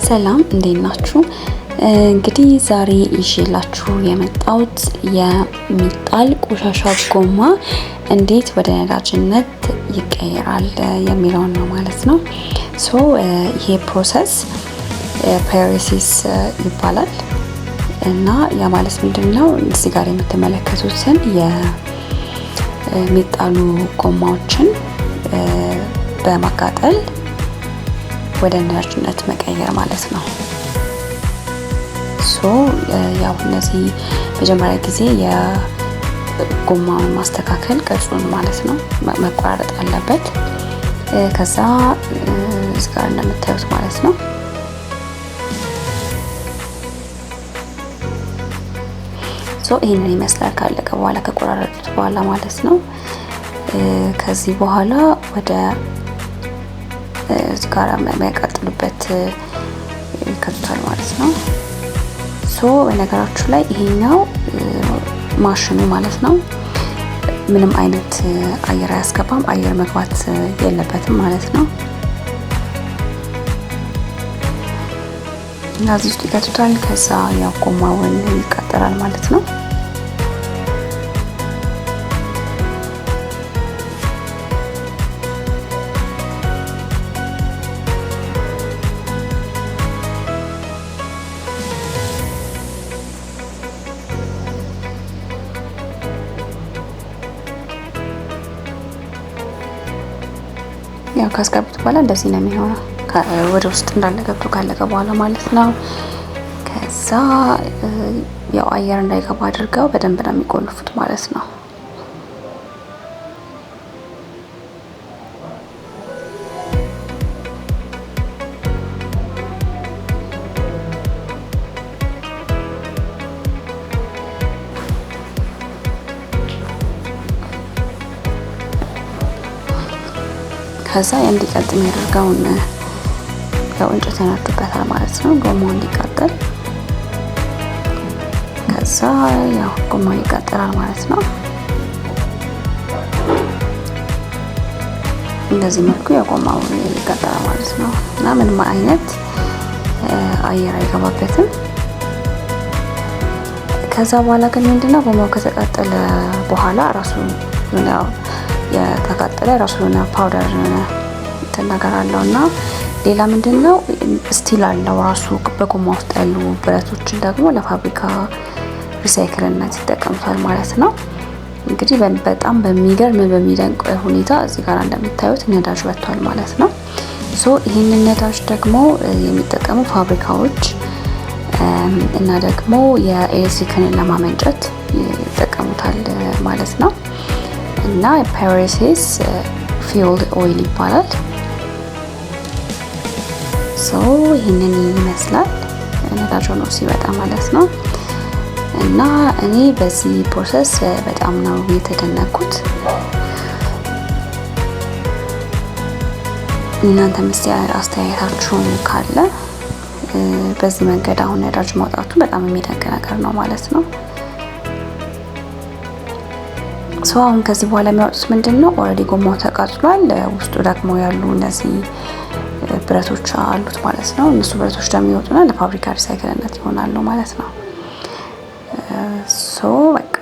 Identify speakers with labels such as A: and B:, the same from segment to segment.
A: ሰላም እንዴት ናችሁ? እንግዲህ ዛሬ ይዤላችሁ የመጣሁት የሚጣል ቆሻሻ ጎማ እንዴት ወደ ነዳጅነት ይቀየራል የሚለውን ነው ማለት ነው። ይሄ ፕሮሰስ ፓይሮሲስ ይባላል እና ያ ማለት ምንድነው? እዚህ ጋር የምትመለከቱትን የሚጣሉ ጎማዎችን በማቃጠል ወደ ነዳጅነት መቀየር ማለት ነው። ያው እነዚህ መጀመሪያ ጊዜ የጎማውን ማስተካከል ቅርጹን ማለት ነው መቆራረጥ አለበት። ከዛ እዚህ ጋር እንደምታዩት ማለት ነው ይሄንን ይመስላል ካለቀ በኋላ ከቆራረጡት በኋላ ማለት ነው። ከዚህ በኋላ ወደ እዚህ ጋር የሚያቃጥሉበት ይከቱታል ማለት ነው። በነገራችሁ ላይ ይሄኛው ማሽኑ ማለት ነው ምንም አይነት አየር አያስገባም፣ አየር መግባት የለበትም ማለት ነው። እና እዚህ ውስጥ ይከቱታል። ከዛ ያው ጎማውን ይቃጠላል ማለት ነው። ያው ካስገቡት በኋላ እንደዚህ ነው የሚሆነው። ወደ ውስጥ እንዳለ ገብቶ ካለቀ በኋላ ማለት ነው። ከዛ ያው አየር እንዳይገባ አድርገው በደንብ ነው የሚቆልፉት ማለት ነው። ከዛ እንዲቀጥ የሚያደርገውን ያው እንጨት ያነዱበታል ማለት ነው፣ ጎማው እንዲቃጠል። ከዛ ያው ጎማው ይቃጠላል ማለት ነው። እንደዚህ መልኩ ያው ጎማው ይቃጠላል ማለት ነው እና ምንም አይነት አየር አይገባበትም። ከዛ በኋላ ግን ምንድነው ጎማው ከተቃጠለ በኋላ ራሱ ያው የተቃጠለ ራሱ የሆነ ፓውደር ነገር አለው እና ሌላ ምንድነው ስቲል አለው ራሱ በጎማ ውስጥ ያሉ ብረቶችን ደግሞ ለፋብሪካ ሪሳይክልነት ይጠቀሙታል ማለት ነው። እንግዲህ በጣም በሚገርም በሚደንቅ ሁኔታ እዚህ ጋር እንደምታዩት ነዳጅ ወጥቷል ማለት ነው። ይህንን ነዳጅ ደግሞ የሚጠቀሙ ፋብሪካዎች እና ደግሞ የኤሌክትሪክን ለማመንጨት ይጠቀሙታል ማለት ነው። እና ፓይሮሲስ ፊውልድ ኦይል ይባላል። ይህንን ይመስላል ነዳጅ ሆኖ ሲወጣ ማለት ነው። እና እኔ በዚህ ፕሮሰስ በጣም ነው የተደነኩት። እናንተ እስቲ አስተያየታችሁን ካለ በዚህ መንገድ አሁን ነዳጅ ማውጣቱ በጣም የሚደንቅ ነገር ነው ማለት ነው። አሁን ከዚህ በኋላ የሚያወጡት ምንድነው? ኦልሬዲ ጎማው ተቃጥሏል። ውስጡ ደግሞ ያሉ እነዚህ ብረቶች አሉት ማለት ነው። እነሱ ብረቶች ደግሞ ይወጡና ለፋብሪካ ሪሳይክልነት ይሆናሉ ማለት ነው። በቃ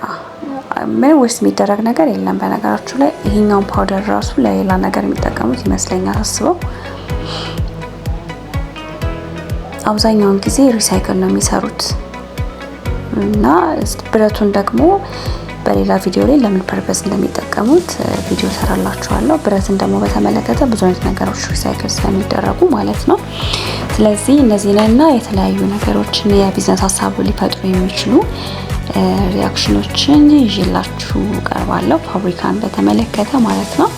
A: ምን ውስጥ የሚደረግ ነገር የለም። በነገራችሁ ላይ ይሄኛውን ፓውደር ራሱ ለሌላ ነገር የሚጠቀሙት ይመስለኛል አስበው። አብዛኛውን ጊዜ ሪሳይክል ነው የሚሰሩት እና ብረቱን ደግሞ በሌላ ቪዲዮ ላይ ለምን ፐርፐስ እንደሚጠቀሙት ቪዲዮ ሰራላችኋለሁ። ብረትን ደግሞ በተመለከተ ብዙ አይነት ነገሮች ሪሳይክል ስለሚደረጉ ማለት ነው። ስለዚህ እነዚህንና የተለያዩ ነገሮችን የቢዝነስ ሀሳብ ሊፈጥሩ የሚችሉ ሪአክሽኖችን ይዤላችሁ ቀርባለሁ ፋብሪካን በተመለከተ ማለት ነው።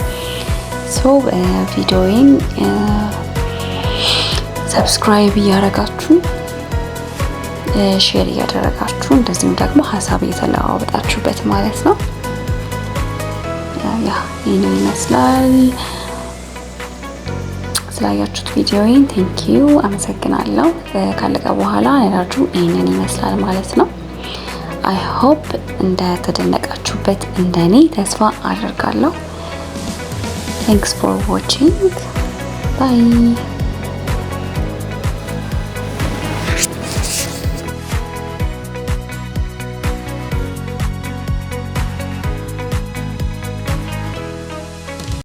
A: ቪዲዮዬን ሰብስክራይብ እያደረጋችሁ ሼር እያደረጋችሁ እንደዚሁም ደግሞ ሀሳብ እየተለዋወጣችሁበት ማለት ነው። ይህንን ይመስላል። ስላያችሁት ቪዲዮዬን ቴንኪዩ አመሰግናለሁ። ካለቀ በኋላ ነዳጁ ይህንን ይመስላል ማለት ነው። አይ ሆፕ እንደተደነቃችሁበት እንደኔ ተስፋ አደርጋለሁ። ቴንክስ ፎር ዋቺንግ ባይ